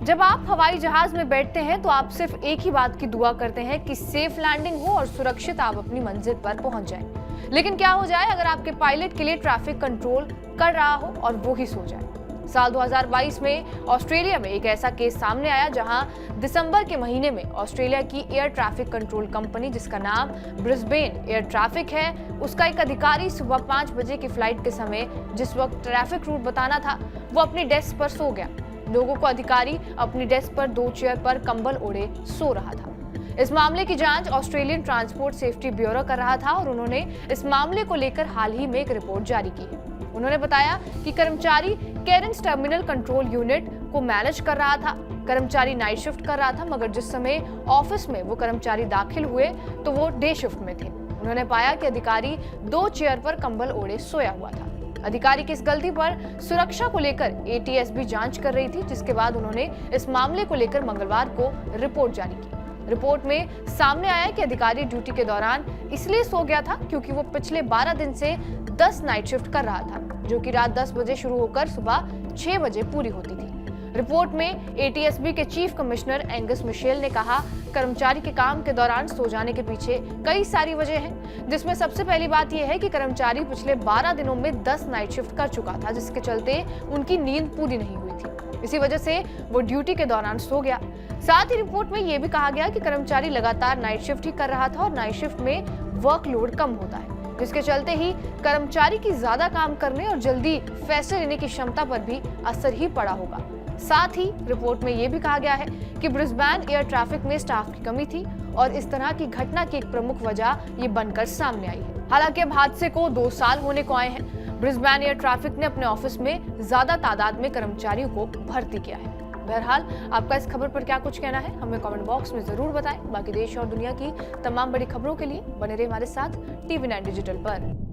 जब आप हवाई जहाज में बैठते हैं तो आप सिर्फ एक ही बात की दुआ करते हैं कि सेफ लैंडिंग हो और सुरक्षित आप अपनी मंजिल पर पहुंच जाएं। लेकिन क्या हो जाए अगर आपके पायलट के लिए ट्रैफिक कंट्रोल कर रहा हो और वो ही सो जाए। साल 2022 में ऑस्ट्रेलिया में एक ऐसा केस सामने आया जहां दिसंबर के महीने में ऑस्ट्रेलिया की एयर ट्रैफिक कंट्रोल कंपनी, जिसका नाम ब्रिस्बेन एयर ट्रैफिक है, उसका एक अधिकारी सुबह 5 बजे की फ्लाइट के समय जिस वक्त ट्रैफिक रूट बताना था वो अपनी डेस्क पर सो गया। लोगों को अधिकारी अपनी डेस्क पर 2 चेयर पर कंबल ओढ़े सो रहा था। इस मामले की जांच ऑस्ट्रेलियन ट्रांसपोर्ट सेफ्टी ब्यूरो कर रहा था और उन्होंने इस मामले को लेकर हाल ही में एक रिपोर्ट जारी की है। उन्होंने बताया कि कर्मचारी केरेंस टर्मिनल कंट्रोल यूनिट को मैनेज कर रहा था। कर्मचारी नाइट शिफ्ट कर रहा था, मगर जिस समय ऑफिस में वो कर्मचारी दाखिल हुए तो वो डे शिफ्ट में थे। उन्होंने पाया कि अधिकारी 2 चेयर पर कंबल ओढ़े सोया हुआ था। अधिकारी की इस गलती पर सुरक्षा को लेकर ATSB जांच कर रही थी, जिसके बाद उन्होंने इस मामले को लेकर मंगलवार को रिपोर्ट जारी की। रिपोर्ट में सामने आया कि अधिकारी ड्यूटी के दौरान इसलिए सो गया था क्योंकि वो पिछले 12 दिन से 10 नाइट शिफ्ट कर रहा था, जो कि रात 10 बजे शुरू होकर सुबह 6 बजे पूरी होती थी। रिपोर्ट में ATSB के चीफ कमिश्नर एंगस मिशेल ने कहा, कर्मचारी के काम के दौरान सो जाने के पीछे कई सारी वजह हैं, जिसमें सबसे पहली बात यह है कि कर्मचारी पिछले 12 दिनों में 10 नाइट शिफ्ट कर चुका था, जिसके चलते उनकी नींद पूरी नहीं हुई थी। इसी वजह से वो ड्यूटी के दौरान सो गया। साथ ही रिपोर्ट में यह भी कहा गया कि कर्मचारी लगातार नाइट शिफ्ट ही कर रहा था और नाइट शिफ्ट में वर्कलोड कम होता है, जिसके चलते ही कर्मचारी की ज्यादा काम करने और जल्दी फैसले लेने की क्षमता पर भी असर ही पड़ा होगा। साथ ही रिपोर्ट में यह भी कहा गया है कि ब्रिस्बेन एयर ट्रैफिक में स्टाफ की कमी थी और इस तरह की घटना की एक प्रमुख वजह ये बनकर सामने आई है। हालांकि अब हादसे को 2 साल होने को आए हैं। ब्रिस्बेन एयर ट्रैफिक ने अपने ऑफिस में ज्यादा तादाद में कर्मचारियों को भर्ती किया है। बहरहाल, आपका इस खबर पर क्या कुछ कहना है हमें कमेंट बॉक्स में जरूर बताएं। बाकी देश और दुनिया की तमाम बड़ी खबरों के लिए बने रहिए हमारे साथ TV9 डिजिटल पर।